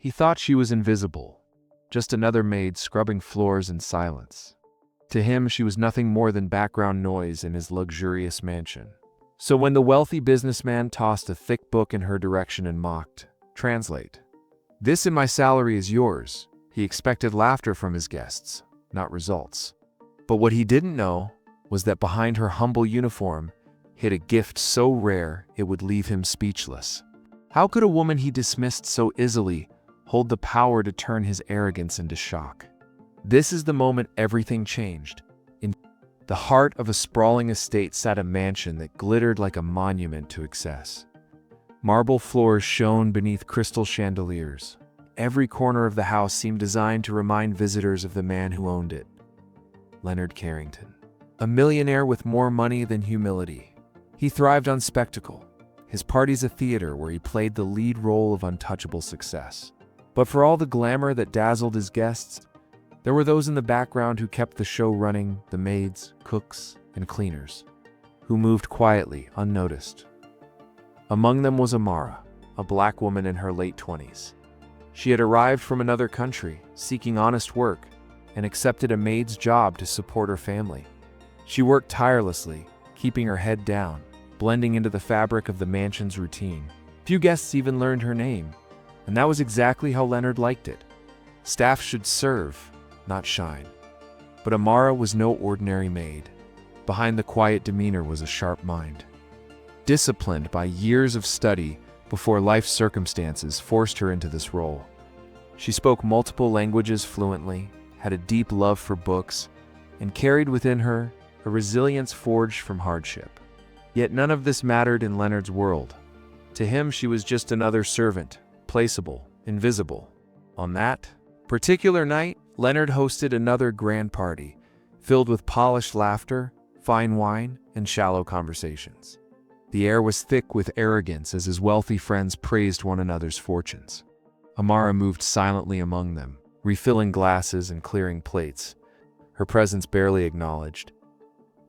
He thought she was invisible, just another maid scrubbing floors in silence. To him, she was nothing more than background noise in his luxurious mansion. So when the wealthy businessman tossed a thick book in her direction and mocked, "Translate. This and my salary is yours," he expected laughter from his guests, not results. But what he didn't know was that behind her humble uniform hid a gift so rare it would leave him speechless. How could a woman he dismissed so easily hold the power to turn his arrogance into shock? This is the moment everything changed. In the heart of a sprawling estate sat a mansion that glittered like a monument to excess. Marble floors shone beneath crystal chandeliers. Every corner of the house seemed designed to remind visitors of the man who owned it, Leonard Carrington. A millionaire with more money than humility. He thrived on spectacle, his parties a theater where he played the lead role of untouchable success. But for all the glamour that dazzled his guests, there were those in the background who kept the show running, the maids, cooks, and cleaners, who moved quietly, unnoticed. Among them was Amara, a black woman in her late 20s. She had arrived from another country, seeking honest work, and accepted a maid's job to support her family. She worked tirelessly, keeping her head down, blending into the fabric of the mansion's routine. Few guests even learned her name, and that was exactly how Leonard liked it. Staff should serve, not shine. But Amara was no ordinary maid. Behind the quiet demeanor was a sharp mind. Disciplined by years of study before life circumstances forced her into this role. She spoke multiple languages fluently, had a deep love for books, and carried within her a resilience forged from hardship. Yet none of this mattered in Leonard's world. To him, she was just another servant, placeable, invisible. On that particular night, Leonard hosted another grand party, filled with polished laughter, fine wine, and shallow conversations. The air was thick with arrogance as his wealthy friends praised one another's fortunes. Amara moved silently among them, refilling glasses and clearing plates, her presence barely acknowledged.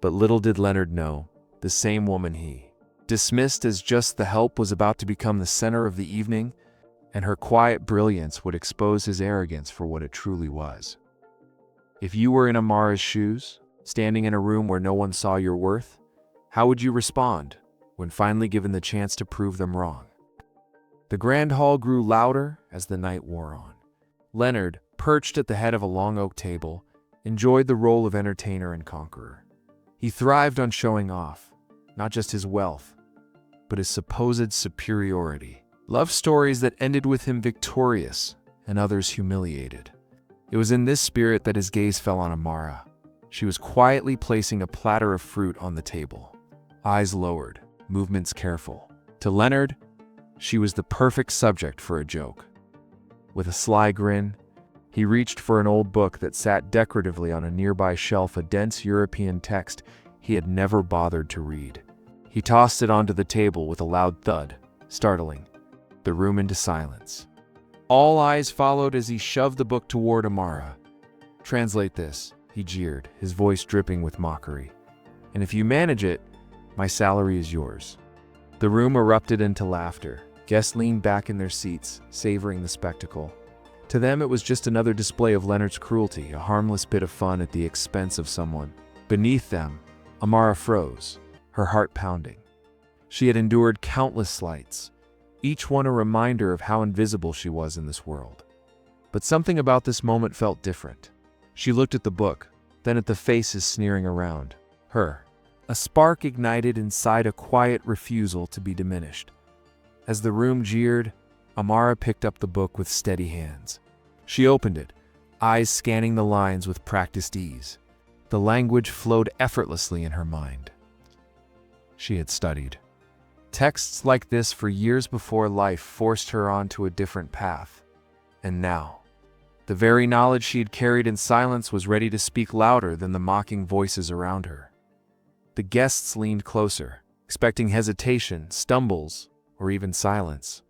But little did Leonard know, the same woman he dismissed as just the help was about to become the center of the evening, and her quiet brilliance would expose his arrogance for what it truly was. If you were in Amara's shoes, standing in a room where no one saw your worth, how would you respond when finally given the chance to prove them wrong? The grand hall grew louder as the night wore on. Leonard, perched at the head of a long oak table, enjoyed the role of entertainer and conqueror. He thrived on showing off, not just his wealth, but his supposed superiority. Love stories that ended with him victorious and others humiliated. It was in this spirit that his gaze fell on Amara. She was quietly placing a platter of fruit on the table, eyes lowered, movements careful. To Leonard, she was the perfect subject for a joke. With a sly grin, he reached for an old book that sat decoratively on a nearby shelf, a dense European text he had never bothered to read. He tossed it onto the table with a loud thud, startling the room into silence. All eyes followed as he shoved the book toward Amara. "Translate this," he jeered, his voice dripping with mockery. "And if you manage it, my salary is yours." The room erupted into laughter. Guests leaned back in their seats, savoring the spectacle. To them, it was just another display of Leonard's cruelty, a harmless bit of fun at the expense of someone. Beneath them, Amara froze, her heart pounding. She had endured countless slights, each one a reminder of how invisible she was in this world. But something about this moment felt different. She looked at the book, then at the faces sneering around her. A spark ignited inside, a quiet refusal to be diminished. As the room jeered, Amara picked up the book with steady hands. She opened it, eyes scanning the lines with practiced ease. The language flowed effortlessly in her mind. She had studied texts like this for years before life forced her onto a different path. And now, the very knowledge she had carried in silence was ready to speak louder than the mocking voices around her. The guests leaned closer, expecting hesitation, stumbles, or even silence.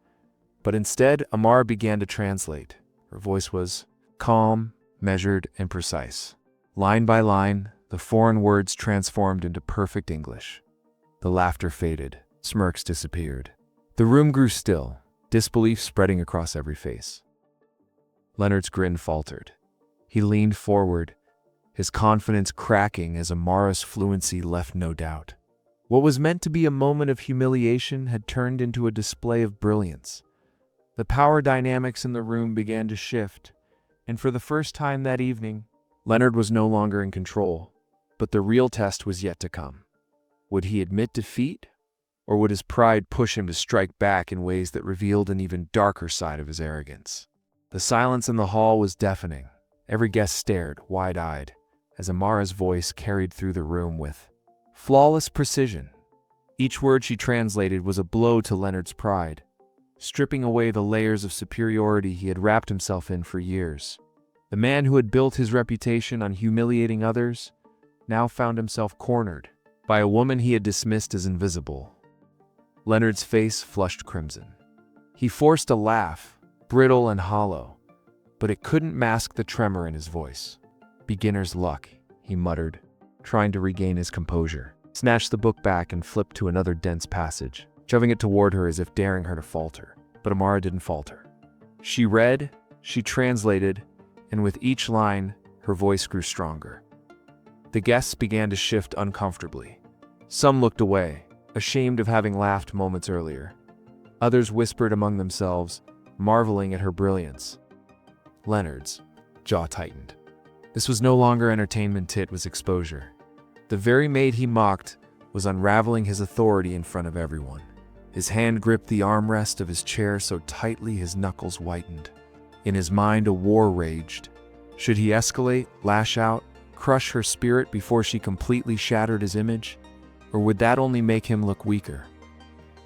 But instead, Amara began to translate. Her voice was calm, measured, and precise. Line by line, the foreign words transformed into perfect English. The laughter faded. Smirks disappeared. The room grew still, disbelief spreading across every face. Leonard's grin faltered. He leaned forward, his confidence cracking as Amara's fluency left no doubt. What was meant to be a moment of humiliation had turned into a display of brilliance. The power dynamics in the room began to shift, and for the first time that evening, Leonard was no longer in control. But the real test was yet to come. Would he admit defeat, or would his pride push him to strike back in ways that revealed an even darker side of his arrogance? The silence in the hall was deafening. Every guest stared, wide-eyed, as Amara's voice carried through the room with flawless precision. Each word she translated was a blow to Leonard's pride, stripping away the layers of superiority he had wrapped himself in for years. The man who had built his reputation on humiliating others now found himself cornered by a woman he had dismissed as invisible. Leonard's face flushed crimson. He forced a laugh, brittle and hollow, but it couldn't mask the tremor in his voice. "Beginner's luck," he muttered, trying to regain his composure. He snatched the book back and flipped to another dense passage, shoving it toward her as if daring her to falter. But Amara didn't falter. She read, she translated, and with each line, her voice grew stronger. The guests began to shift uncomfortably. Some looked away, ashamed of having laughed moments earlier. Others whispered among themselves, marveling at her brilliance. Leonard's jaw tightened. This was no longer entertainment, it was exposure. The very maid he mocked was unraveling his authority in front of everyone. His hand gripped the armrest of his chair so tightly his knuckles whitened. In his mind, a war raged. Should he escalate, lash out, crush her spirit before she completely shattered his image? Or would that only make him look weaker?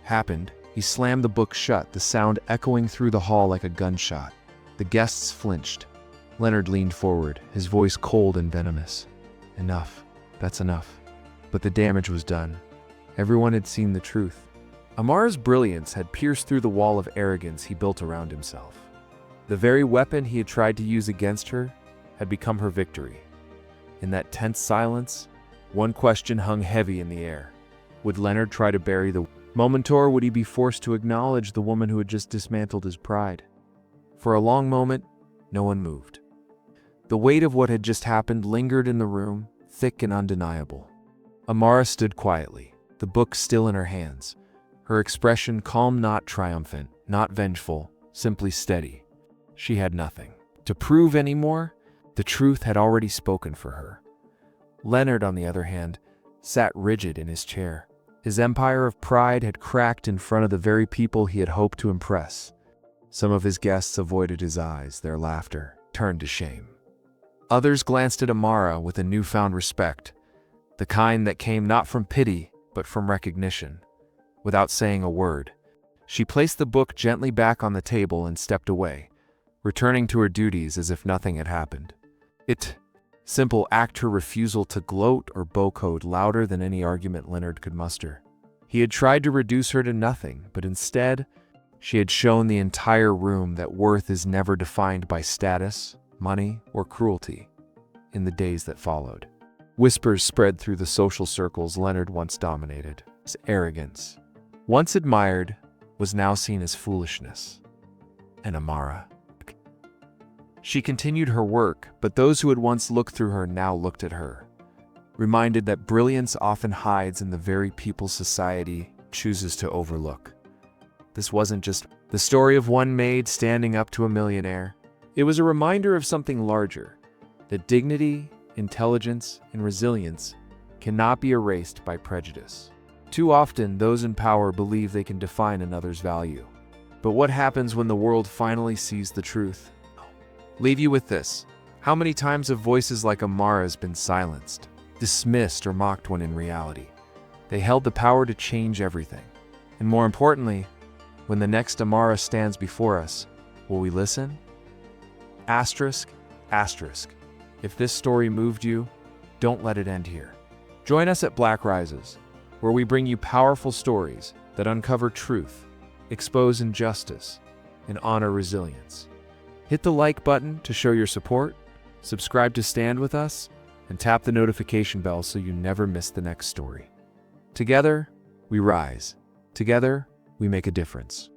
Happened, he slammed the book shut, the sound echoing through the hall like a gunshot. The guests flinched. Leonard leaned forward, his voice cold and venomous. Enough. That's enough. But the damage was done. Everyone had seen the truth. Amara's brilliance had pierced through the wall of arrogance he built around himself. The very weapon he had tried to use against her had become her victory. In that tense silence, one question hung heavy in the air. Would Leonard try to bury the moment, or would he be forced to acknowledge the woman who had just dismantled his pride? For a long moment, no one moved. The weight of what had just happened lingered in the room, thick and undeniable. Amara stood quietly, the book still in her hands, her expression calm, not triumphant, not vengeful, simply steady. She had nothing to prove anymore. The truth had already spoken for her. Leonard, on the other hand, sat rigid in his chair. His empire of pride had cracked in front of the very people he had hoped to impress. Some of his guests avoided his eyes, their laughter turned to shame. Others glanced at Amara with a newfound respect, the kind that came not from pity, but from recognition. Without saying a word, she placed the book gently back on the table and stepped away, returning to her duties as if nothing had happened. Simple act, her refusal to gloat or bowcode louder than any argument Leonard could muster. He had tried to reduce her to nothing, but instead, she had shown the entire room that worth is never defined by status, money, or cruelty. In the days that followed, whispers spread through the social circles Leonard once dominated. His arrogance, once admired, was now seen as foolishness. And Amara. She continued her work, but those who had once looked through her now looked at her, reminded that brilliance often hides in the very people society chooses to overlook. This wasn't just the story of one maid standing up to a millionaire. It was a reminder of something larger, that dignity, intelligence, and resilience cannot be erased by prejudice. Too often, those in power believe they can define another's value. But what happens when the world finally sees the truth? Leave you with this. How many times have voices like Amara's been silenced, dismissed, or mocked when in reality they held the power to change everything? And more importantly, when the next Amara stands before us, will we listen? Asterisk, asterisk. If this story moved you, don't let it end here. Join us at Black Rises, where we bring you powerful stories that uncover truth, expose injustice, and honor resilience. Hit the like button to show your support, subscribe to stand with us, and tap the notification bell so you never miss the next story. Together, we rise. Together, we make a difference.